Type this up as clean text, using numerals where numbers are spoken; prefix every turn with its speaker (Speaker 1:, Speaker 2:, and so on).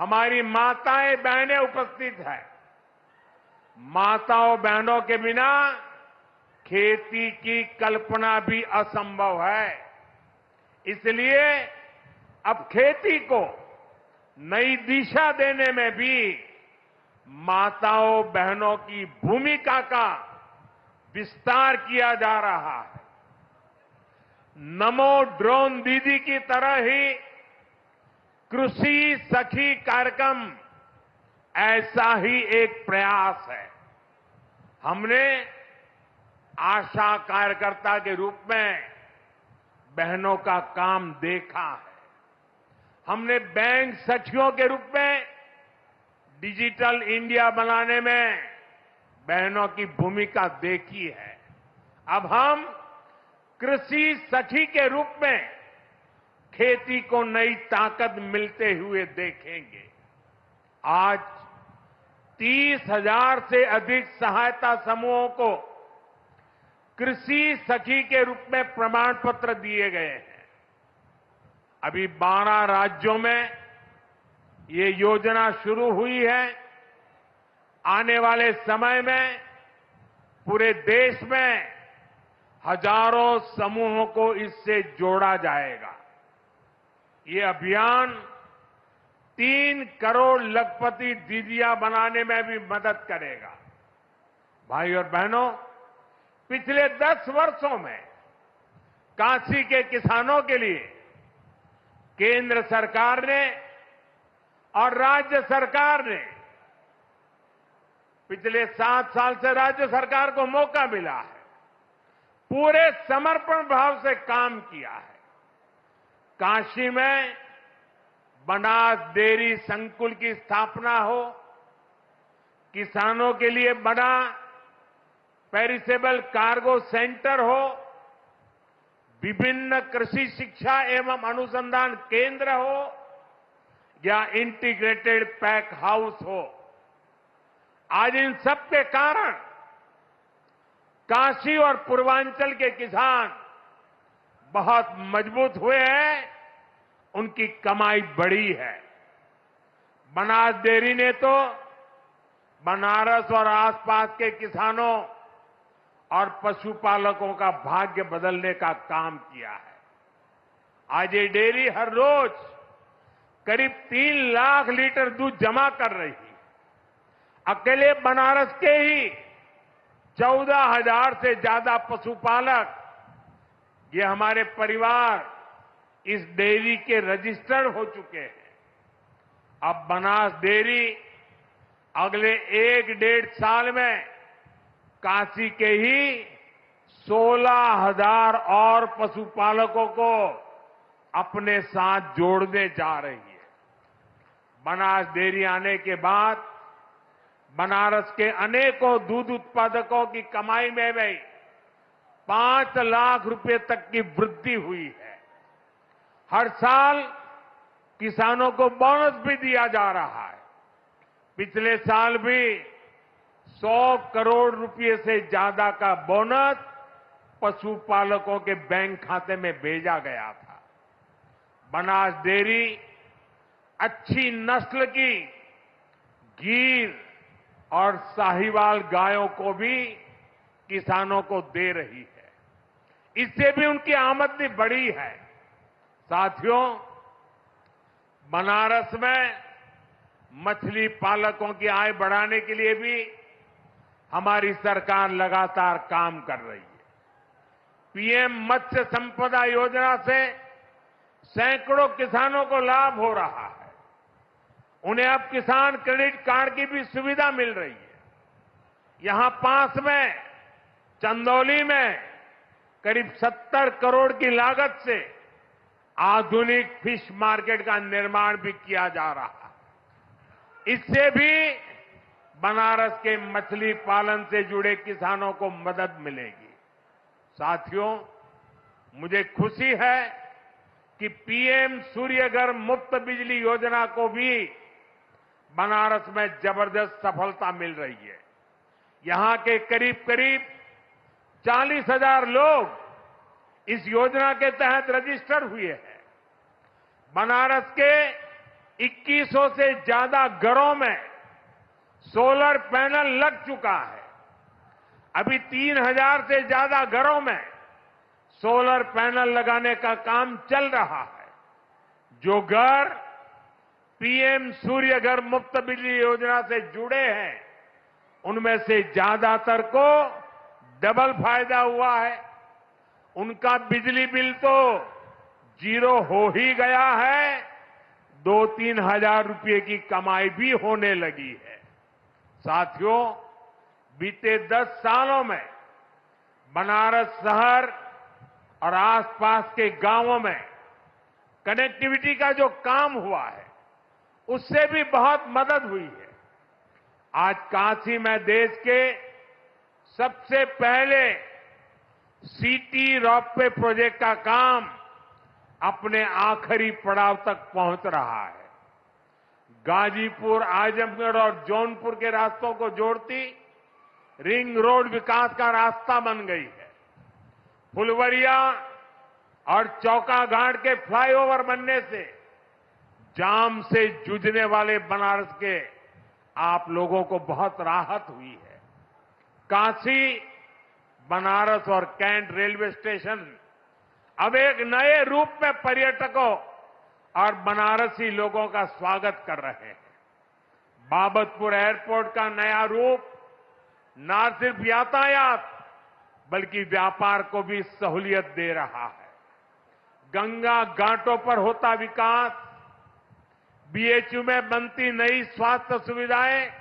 Speaker 1: हमारी माताएं बहनें उपस्थित हैं। माताओं बहनों के बिना खेती की कल्पना भी असंभव है। इसलिए अब खेती को नई दिशा देने में भी माताओं बहनों की भूमिका का विस्तार किया जा रहा है। नमो ड्रोन दीदी की तरह ही कृषि सखी कार्यक्रम ऐसा ही एक प्रयास है। हमने आशा कार्यकर्ता के रूप में बहनों का काम देखा है। हमने बैंक सखियों के रूप में डिजिटल इंडिया बनाने में बहनों की भूमिका देखी है। अब हम कृषि सखी के रूप में खेती को नई ताकत मिलते हुए देखेंगे। आज 30,000 से अधिक सहायता समूहों को कृषि सखी के रूप में प्रमाण पत्र दिए गए हैं। अभी 12 राज्यों में ये योजना शुरू हुई है। आने वाले समय में पूरे देश में हजारों समूहों को इससे जोड़ा जाएगा। ये अभियान 3 करोड़ लखपति दीदियां बनाने में भी मदद करेगा। भाई और बहनों, पिछले 10 वर्षों में काशी के किसानों के लिए केंद्र सरकार ने और राज्य सरकार ने, पिछले 7 साल से राज्य सरकार को मौका मिला है, पूरे समर्पण भाव से काम किया है। काशी में बनास डेयरी संकुल की स्थापना हो, किसानों के लिए बना पेरिसेबल कार्गो सेंटर हो, विभिन्न कृषि शिक्षा एवं अनुसंधान केंद्र हो या इंटीग्रेटेड पैक हाउस हो, आज इन सब के कारण काशी और पूर्वांचल के किसान बहुत मजबूत हुए हैं, उनकी कमाई बढ़ी है। बनास डेयरी ने तो बनारस और आसपास के किसानों और पशुपालकों का भाग्य बदलने का काम किया है। आज ये डेयरी हर रोज करीब 3 लाख लीटर दूध जमा कर रही है। अकेले बनारस के ही 14,000 से ज्यादा पशुपालक, ये हमारे परिवार इस डेयरी के रजिस्टर्ड हो चुके हैं। अब बनास डेयरी अगले 1-1.5 साल में काशी के ही 16,000 और पशुपालकों को अपने साथ जोड़ने जा रही है। बनास डेयरी आने के बाद बनारस के अनेकों दूध उत्पादकों की कमाई में भी 5 लाख रुपए तक की वृद्धि हुई है। हर साल किसानों को बोनस भी दिया जा रहा है। पिछले साल भी 100 करोड़ रुपए से ज्यादा का बोनस पशुपालकों के बैंक खाते में भेजा गया था। बनास डेयरी अच्छी नस्ल की गीर और साहिवाल गायों को भी किसानों को दे रही है। इससे भी उनकी आमदनी बढ़ी है। साथियों, बनारस में मछली पालकों की आय बढ़ाने के लिए भी हमारी सरकार लगातार काम कर रही है। पीएम मत्स्य संपदा योजना से सैकड़ों किसानों को लाभ हो रहा है। उन्हें अब किसान क्रेडिट कार्ड की भी सुविधा मिल रही है। यहां पास में चंदौली में करीब 70 करोड़ की लागत से आधुनिक फिश मार्केट का निर्माण भी किया जा रहा है। इससे भी बनारस के मछली पालन से जुड़े किसानों को मदद मिलेगी। साथियों, मुझे खुशी है कि पीएम सूर्यघर मुफ्त बिजली योजना को भी बनारस में जबरदस्त सफलता मिल रही है। यहां के करीब 40,000 लोग इस योजना के तहत रजिस्टर हुए हैं। बनारस के 2100 से ज्यादा घरों में सोलर पैनल लग चुका है। अभी 3000 से ज्यादा घरों में सोलर पैनल लगाने का काम चल रहा है। जो घर पीएम सूर्य घर मुफ्त बिजली योजना से जुड़े हैं, उनमें से ज्यादातर को डबल फायदा हुआ है। उनका बिजली बिल तो जीरो हो ही गया है, 2-3 हजार रुपये की कमाई भी होने लगी है। साथियों, बीते 10 सालों में बनारस शहर और आसपास के गांवों में कनेक्टिविटी का जो काम हुआ है, उससे भी बहुत मदद हुई है। आज काशी में देश के सबसे पहले सिटी रोपवे प्रोजेक्ट का काम अपने आखिरी पड़ाव तक पहुंच रहा है। गाजीपुर, आजमगढ़ और जौनपुर के रास्तों को जोड़ती रिंग रोड विकास का रास्ता बन गई है। फुलवरिया और चौकाघाट के फ्लाईओवर बनने से जाम से जूझने वाले बनारस के आप लोगों को बहुत राहत हुई है। काशी, बनारस और कैंट रेलवे स्टेशन अब एक नए रूप में पर्यटकों और बनारसी लोगों का स्वागत कर रहे हैं। बाबतपुर एयरपोर्ट का नया रूप न सिर्फ यातायात बल्कि व्यापार को भी सहूलियत दे रहा है। गंगा घाटों पर होता विकास, बीएचयू में बनती नई स्वास्थ्य सुविधाएं